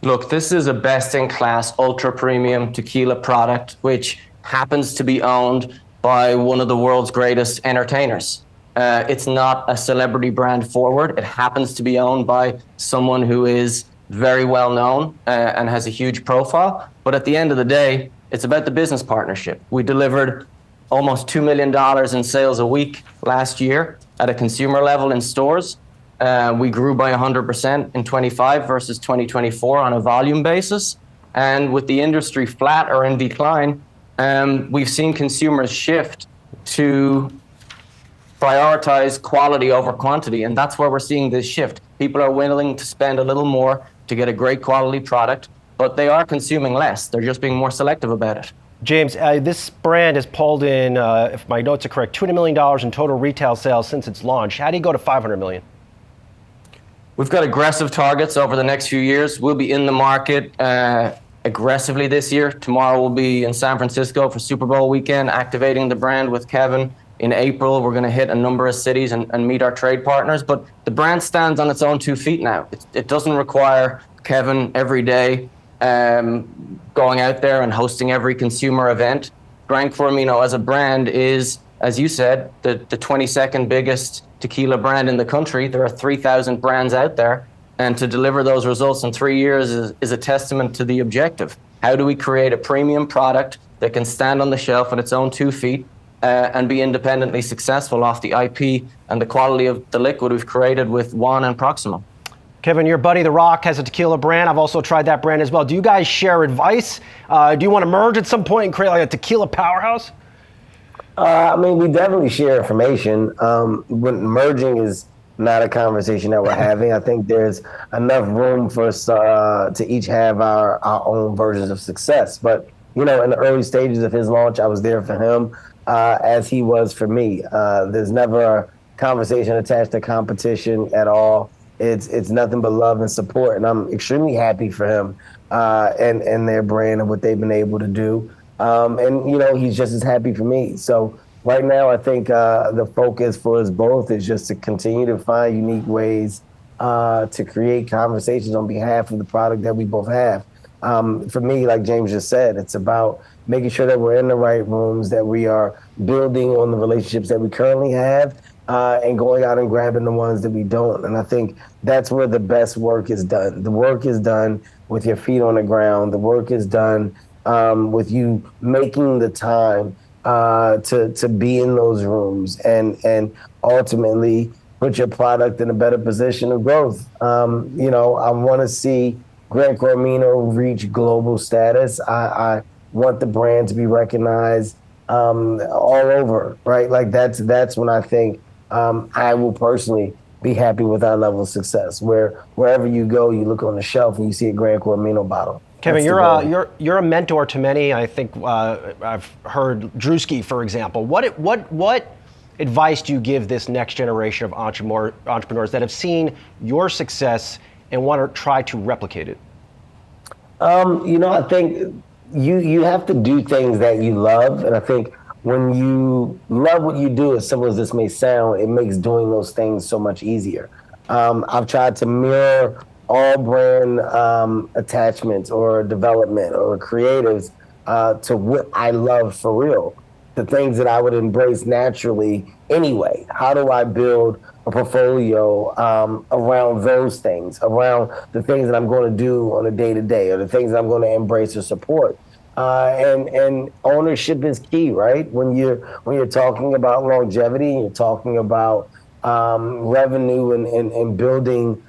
Look, this is a best-in-class, ultra-premium tequila product, which happens to be owned by one of the world's greatest entertainers. It's not a celebrity brand forward. It happens to be owned by someone who is very well known and has a huge profile. But at the end of the day, it's about the business partnership. We delivered almost $2 million in sales a week last year at a consumer level in stores. We grew by 100% in 25 versus 2024 on a volume basis. And with the industry flat or in decline, we've seen consumers shift to prioritize quality over quantity. And that's where we're seeing this shift. People are willing to spend a little more to get a great quality product, but they are consuming less. They're just being more selective about it.
James, this brand has pulled in, if my notes are correct, $200 million in total retail sales since its launch. How do you go to $500 million?
We've got aggressive targets over the next few years. We'll be in the market aggressively this year. Tomorrow we'll be in San Francisco for Super Bowl weekend, activating the brand with Kevin. In April, we're going to hit a number of cities and meet our trade partners. But the brand stands on its own 2 feet now. It doesn't require Kevin every day going out there and hosting every consumer event. Gran Cormino as a brand is, as you said, the 22nd biggest tequila brand in the country. There are 3,000 brands out there. And to deliver those results in 3 years is a testament to the objective. How do we create a premium product that can stand on the shelf on its own 2 feet and be independently successful off the IP and the quality of the liquid we've created with Juan and Proximo?
Kevin, your buddy The Rock has a tequila brand. I've also tried that brand as well. Do you guys share advice? Do you want to merge at some point and create like a tequila powerhouse?
I mean, we definitely share information. When merging is not a conversation that we're having. I think there's enough room for us to each have our own versions of success. But, you know, in the early stages of his launch, I was there for him as he was for me. There's never a conversation attached to competition at all. It's nothing but love and support. And I'm extremely happy for him and their brand and what they've been able to do. And, you know, he's just as happy for me. So right now, I think the focus for us both is just to continue to find unique ways to create conversations on behalf of the product that we both have. For me, like James just said, it's about making sure that we're in the right rooms, that we are building on the relationships that we currently have, and going out and grabbing the ones that we don't. And I think that's where the best work is done. The work is done with your feet on the ground. The work is done with you making the time to be in those rooms and ultimately put your product in a better position of growth. You know, I want to see Gran Coromino reach global status. I want the brand to be recognized all over, right? Like that's when I think I will personally be happy with our level of success. Wherever you go, you look on the shelf and you see a Gran Coromino bottle.
Kevin, you're a mentor to many. I think I've heard Drewski, for example. What advice do you give this next generation of entrepreneurs that have seen your success and want to try to replicate it?
You know, I think you have to do things that you love, and I think when you love what you do, as simple as this may sound, it makes doing those things so much easier. I've tried to mirror all brand attachments or development or creatives to what I love for real, the things that I would embrace naturally anyway. How do I build a portfolio around those things, around the things that I'm going to do on a day-to-day or the things that I'm going to embrace or support? And ownership is key, right? When you're talking about longevity, and you're talking about revenue and building,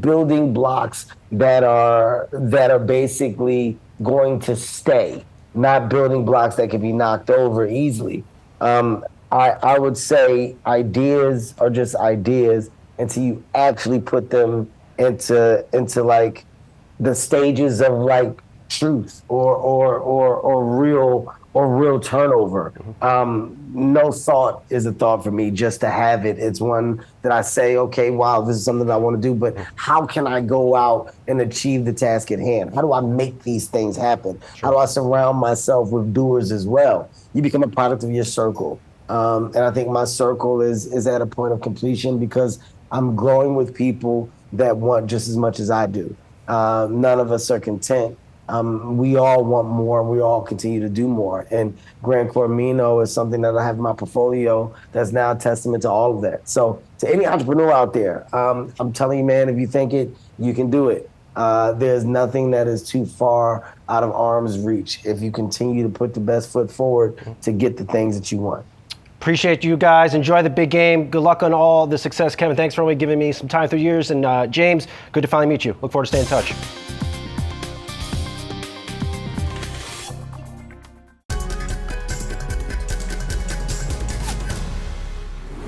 building blocks that are basically going to stay, not building blocks that can be knocked over easily. I would say ideas are just ideas until you actually put them into like the stages of like truth or real turnover. No thought is a thought for me just to have it. It's one that I say, okay, wow, this is something I want to do, but how can I go out and achieve the task at hand? How do I make these things happen? How do I surround myself with doers as well? You become a product of your circle. And I think my circle is at a point of completion because I'm growing with people that want just as much as I do. None of us are content. We all want more, and we all continue to do more. And Gran Coromino is something that I have in my portfolio that's now a testament to all of that. So to any entrepreneur out there, I'm telling you, man, if you think it, you can do it. There's nothing that is too far out of arm's reach if you continue to put the best foot forward to get the things that you want.
Appreciate you guys. Enjoy the big game. Good luck on all the success. Kevin, thanks for only giving me some time through the years. And James, good to finally meet you. Look forward to staying in touch.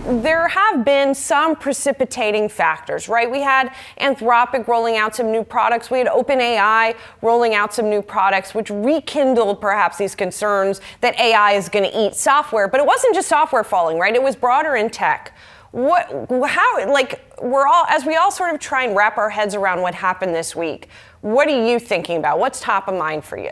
There have been some precipitating factors, right? We had Anthropic rolling out some new products. We had OpenAI rolling out some new products, which rekindled perhaps these concerns that AI is going to eat software. But it wasn't just software falling, right? It was broader in tech. As we all sort of try and wrap our heads around what happened this week, what are you thinking about? What's top of mind for you?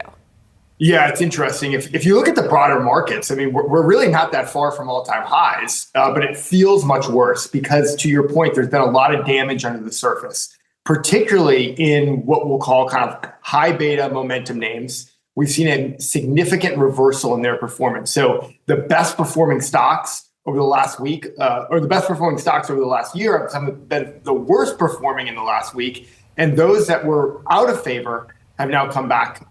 Yeah, it's interesting. If you look at the broader markets, I mean, we're really not that far from all-time highs, but it feels much worse because, to your point, there's been a lot of damage under the surface, particularly in what we'll call kind of high beta momentum names. We've seen a significant reversal in their performance. So the best performing stocks over the last week, or the best performing stocks over the last year, have been the worst performing in the last week, and those that were out of favor have now come back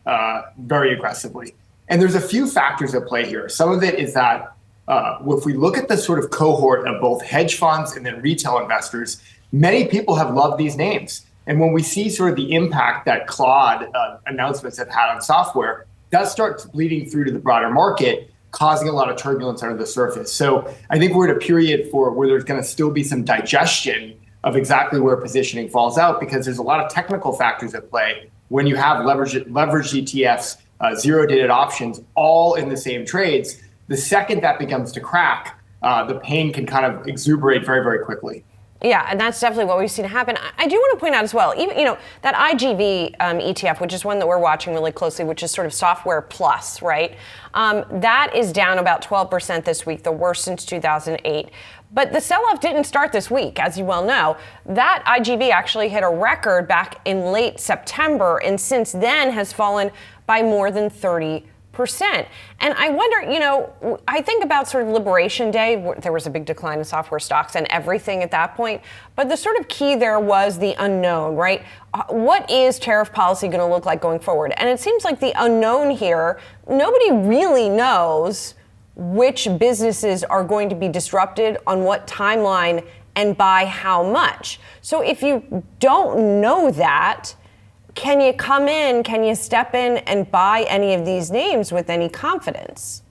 very aggressively. And there's a few factors at play here. Some of it is that if we look at the sort of cohort of both hedge funds and then retail investors, many people have loved these names. And when we see sort of the impact that Claude announcements have had on software, that starts bleeding through to the broader market, causing a lot of turbulence under the surface. So I think we're at a period where there's going to still be some digestion of exactly where positioning falls out, because there's a lot of technical factors at play when you have leveraged ETFs, zero-dated options, all in the same trades. The second that begins to crack, the pain can kind of exuberate very, very quickly.
Yeah, and that's definitely what we've seen happen. I do want to point out as well, even that IGV ETF, which is one that we're watching really closely, which is sort of software plus, right? That is down about 12% this week, the worst since 2008. But the sell-off didn't start this week, as you well know. That IGV actually hit a record back in late September, and since then has fallen by more than 30%. And I wonder, I think about sort of Liberation Day, there was a big decline in software stocks and everything at that point. But the sort of key there was the unknown, right? What is tariff policy going to look like going forward? And it seems like the unknown here, nobody really knows which businesses are going to be disrupted on what timeline and by how much. So if you don't know that, can you come in, can you step in and buy any of these names with any confidence?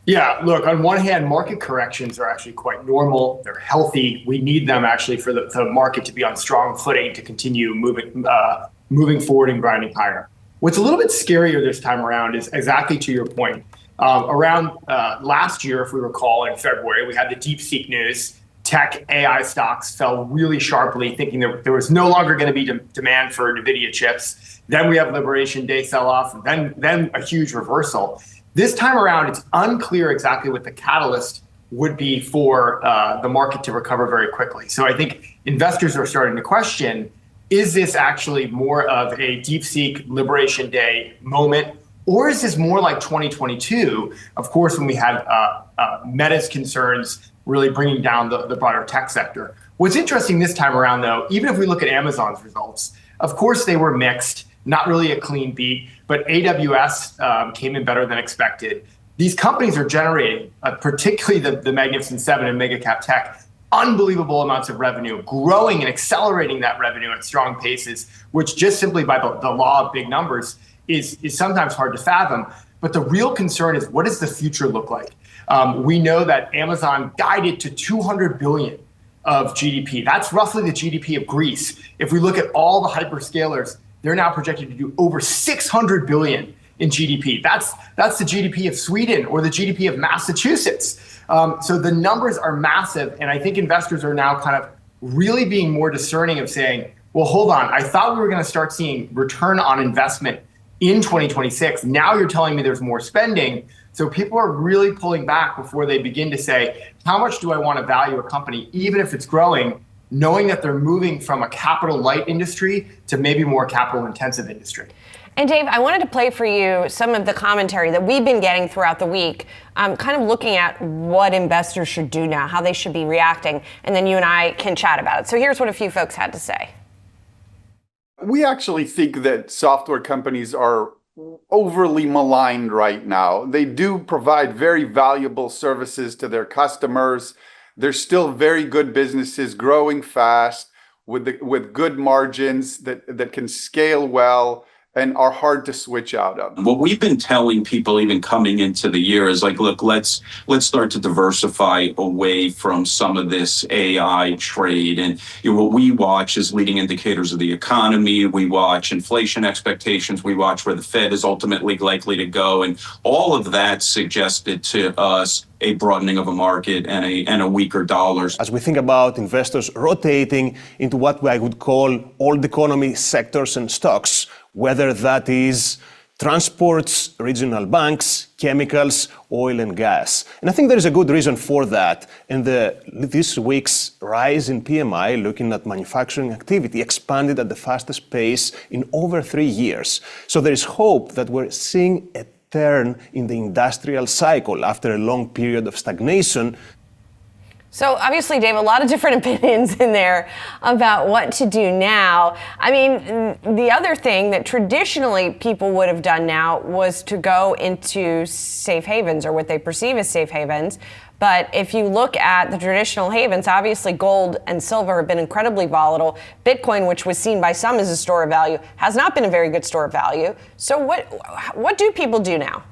Yeah, look, on one hand, market corrections are actually quite normal. They're healthy. We need them actually for the market to be on strong footing to continue moving forward and grinding higher. What's a little bit scarier this time around is exactly to your point. Around last year, if we recall, in February, we had the DeepSeek news. Tech AI stocks fell really sharply, thinking there was no longer going to be demand for NVIDIA chips. Then we have Liberation Day sell-off, then a huge reversal. This time around, it's unclear exactly what the catalyst would be for the market to recover very quickly. So I think investors are starting to question, is this actually more of a DeepSeek Liberation Day moment? Or is this more like 2022, of course, when we had Meta's concerns really bringing down the broader tech sector? What's interesting this time around, though, even if we look at Amazon's results, of course, they were mixed, not really a clean beat, but AWS came in better than expected. These companies are generating, particularly the Magnificent Seven and mega cap tech, unbelievable amounts of revenue, growing and accelerating that revenue at strong paces, which just simply by the law of big numbers is sometimes hard to fathom. But the real concern is, what does the future look like? We know that Amazon guided to 200 billion of GDP. That's roughly the GDP of Greece. If we look at all the hyperscalers, they're now projected to do over 600 billion in GDP. That's the GDP of Sweden or the GDP of Massachusetts. So the numbers are massive, and I think investors are now kind of really being more discerning of saying, well, hold on, I thought we were going to start seeing return on investment in 2026. Now you're telling me there's more spending. So people are really pulling back before they begin to say, how much do I want to value a company, even if it's growing, knowing that they're moving from a capital light industry to maybe more capital intensive industry.
And Dave, I wanted to play for you some of the commentary that we've been getting throughout the week, kind of looking at what investors should do now, how they should be reacting, and then you and I can chat about it. So here's what a few folks had to say.
We actually think that software companies are overly maligned right now. They do provide very valuable services to their customers. They're still very good businesses, growing fast with good margins that can scale well and are hard to switch out of.
What we've been telling people even coming into the year is like, look, let's start to diversify away from some of this AI trade. And what we watch is leading indicators of the economy. We watch inflation expectations. We watch where the Fed is ultimately likely to go. And all of that suggested to us a broadening of a market and a weaker dollar.
As we think about investors rotating into what I would call old economy sectors and stocks, whether that is transports, regional banks, chemicals, oil and gas. And I think there is a good reason for that. And this week's rise in PMI, looking at manufacturing activity, expanded at the fastest pace in over 3 years. So there is hope that we're seeing a turn in the industrial cycle after a long period of stagnation.
So obviously, Dave, a lot of different opinions in there about what to do now. I mean, the other thing that traditionally people would have done now was to go into safe havens, or what they perceive as safe havens. But if you look at the traditional havens, obviously gold and silver have been incredibly volatile. Bitcoin, which was seen by some as a store of value, has not been a very good store of value. So what do people do now?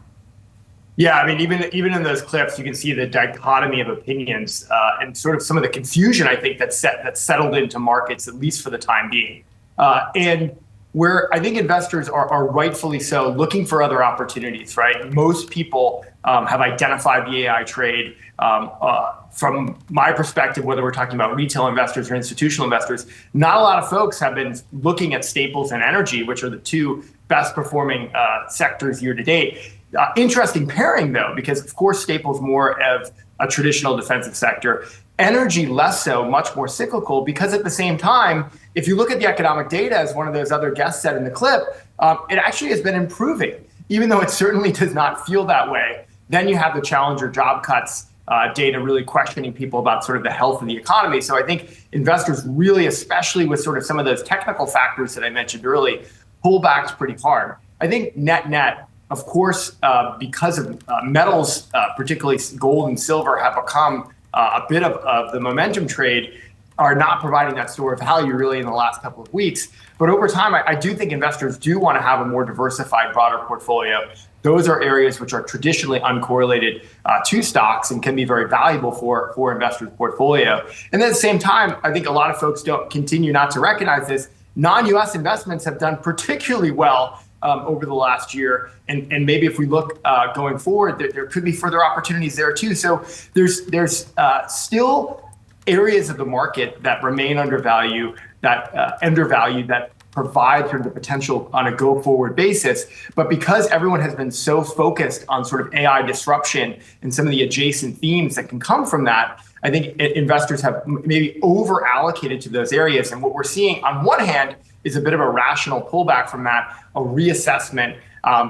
Yeah, I mean, even in those clips, you can see the dichotomy of opinions and sort of some of the confusion, I think, that's settled into markets, at least for the time being. And where I think investors are rightfully so looking for other opportunities, right? Most people have identified the AI trade. From my perspective, whether we're talking about retail investors or institutional investors, not a lot of folks have been looking at staples and energy, which are the two best performing sectors year to date. Interesting pairing, though, because, of course, staples more of a traditional defensive sector. Energy less so, much more cyclical, because at the same time, if you look at the economic data, as one of those other guests said in the clip, it actually has been improving. even though it certainly does not feel that way, then you have the challenger job cuts data really questioning people about sort of the health of the economy. So I think investors really, especially with sort of some of those technical factors that I mentioned earlier, pull back pretty hard. I think net, of course, because of metals, particularly gold and silver, have become a bit of the momentum trade, are not providing that store of value really in the last couple of weeks. But over time, I do think investors do want to have a more diversified, broader portfolio. Those are areas which are traditionally uncorrelated to stocks and can be very valuable for investors' portfolio. And then at the same time, I think a lot of folks don't continue not to recognize this. Non-US investments have done particularly well over the last year. And maybe if we look going forward, there could be further opportunities there too. So there's still areas of the market that remain undervalued, that provide sort of the potential on a go-forward basis. But because everyone has been so focused on sort of AI disruption and some of the adjacent themes that can come from that, I think investors have maybe over-allocated to those areas. And what we're seeing on one hand is a bit of a rational pullback from that, a reassessment,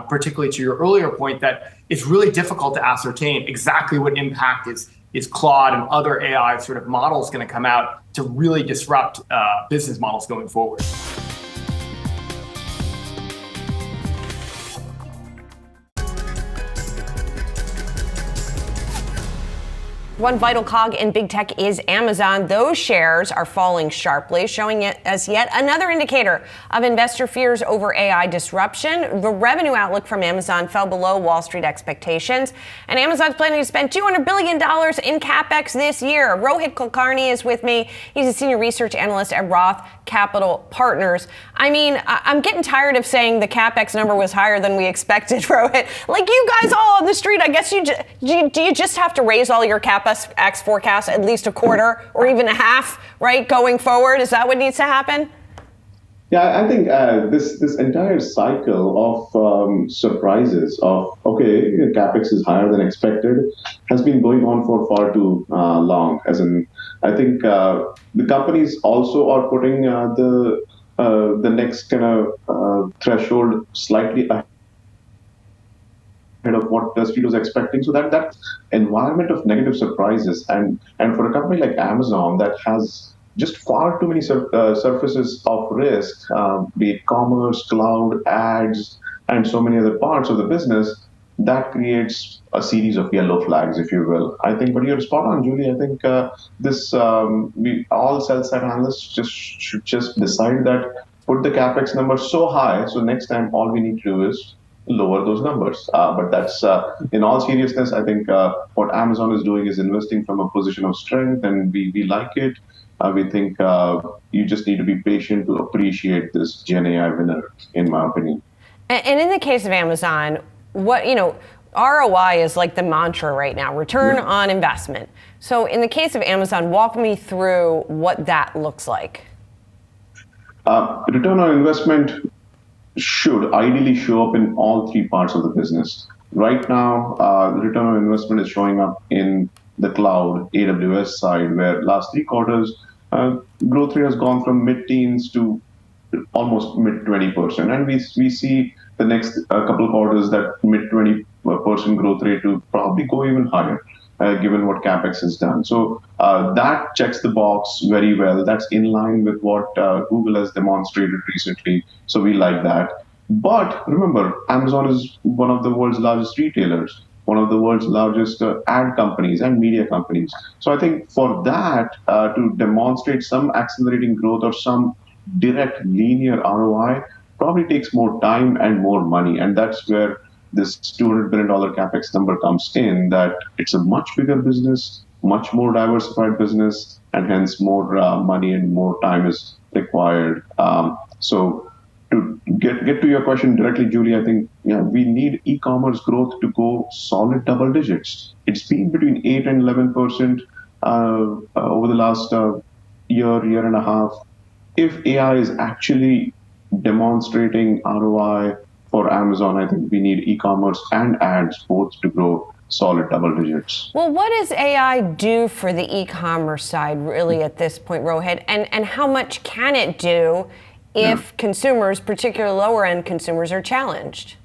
particularly to your earlier point, that it's really difficult to ascertain exactly what impact is Claude and other AI sort of models going to come out to really disrupt business models going forward.
One vital cog in big tech is Amazon. Those shares are falling sharply, showing it as yet another indicator of investor fears over AI disruption. The revenue outlook from Amazon fell below Wall Street expectations, and Amazon's planning to spend $200 billion in CapEx this year. Rohit Kulkarni is with me. He's a senior research analyst at Roth Capital Partners. I mean, I'm getting tired of saying the CapEx number was higher than we expected, Rohit. Like you guys all on the street, I guess do you just have to raise all your CapEx forecast at least a quarter or even a half, right, going forward? Is that what needs to happen?
Yeah, I think this entire cycle of surprises of, okay, CapEx is higher than expected, has been going on for far too long. As in, I think the companies also are putting the next kind of threshold slightly ahead of what the street was expecting. So that environment of negative surprises, and for a company like Amazon that has just far too many surfaces of risk, be it commerce, cloud, ads, and so many other parts of the business, that creates a series of yellow flags, if you will. I think, but you're spot on, Julie. I think we all sell-side analysts should just decide that, put the CapEx number so high, so next time all we need to do is lower those numbers. But that's, in all seriousness, I think what Amazon is doing is investing from a position of strength, and we like it. We think you just need to be patient to appreciate this Gen AI winner, in my opinion.
And in the case of Amazon, ROI is like the mantra right now, return on investment. So in the case of Amazon, walk me through what that looks like.
Return on investment should ideally show up in all three parts of the business. Right now, the return on investment is showing up in the cloud, AWS side, where last 3 quarters, growth rate has gone from mid-teens to almost mid-20%. And we see the next couple of quarters that mid-20% growth rate to probably go even higher, given what CapEx has done. So that checks the box very well. That's in line with what Google has demonstrated recently. So we like that. But remember, Amazon is one of the world's largest retailers, one of the world's largest ad companies and media companies. So I think for that to demonstrate some accelerating growth or some direct linear ROI probably takes more time and more money. And that's where this $200 billion CapEx number comes in, that it's a much bigger business, much more diversified business, and hence more money and more time is required. So to get to your question directly, Julie, I think we need e-commerce growth to go solid double digits. It's been between 8 and 11% over the last year and a half. If AI is actually demonstrating ROI for Amazon, I think we need e-commerce and ads both to grow solid double digits.
Well, what does AI do for the e-commerce side really at this point, Rohit? And how much can it do if consumers, particularly lower end consumers, are challenged?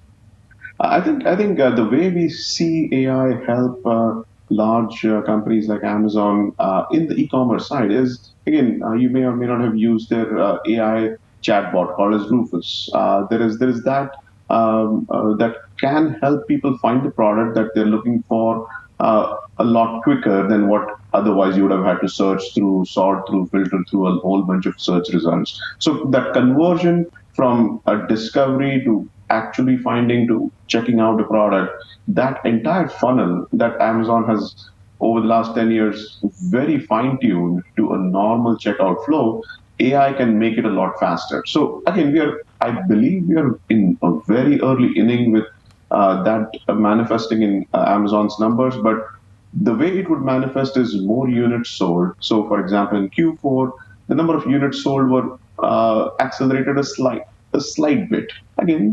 I think the way we see AI help large companies like Amazon in the e-commerce side is, again, you may or may not have used their AI chatbot called as Rufus. There is that that can help people find the product that they're looking for a lot quicker than what otherwise you would have had to search through, sort through, filter through a whole bunch of search results. So that conversion from a discovery to actually finding to checking out a product, that entire funnel that Amazon has over the last 10 years very fine-tuned to a normal checkout flow, AI can make it a lot faster. So again, I believe we are in a very early inning with that manifesting in Amazon's numbers, but the way it would manifest is more units sold. So for example, in Q4, the number of units sold were accelerated a slight bit. Again,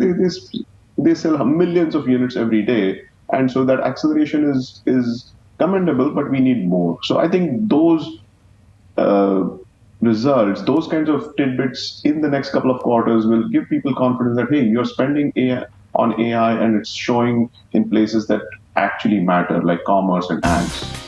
they sell millions of units every day, and so that acceleration is commendable, but we need more. So I think those uh, results, those kinds of tidbits in the next couple of quarters will give people confidence that, hey, you're spending on AI and it's showing in places that actually matter, like commerce and ads.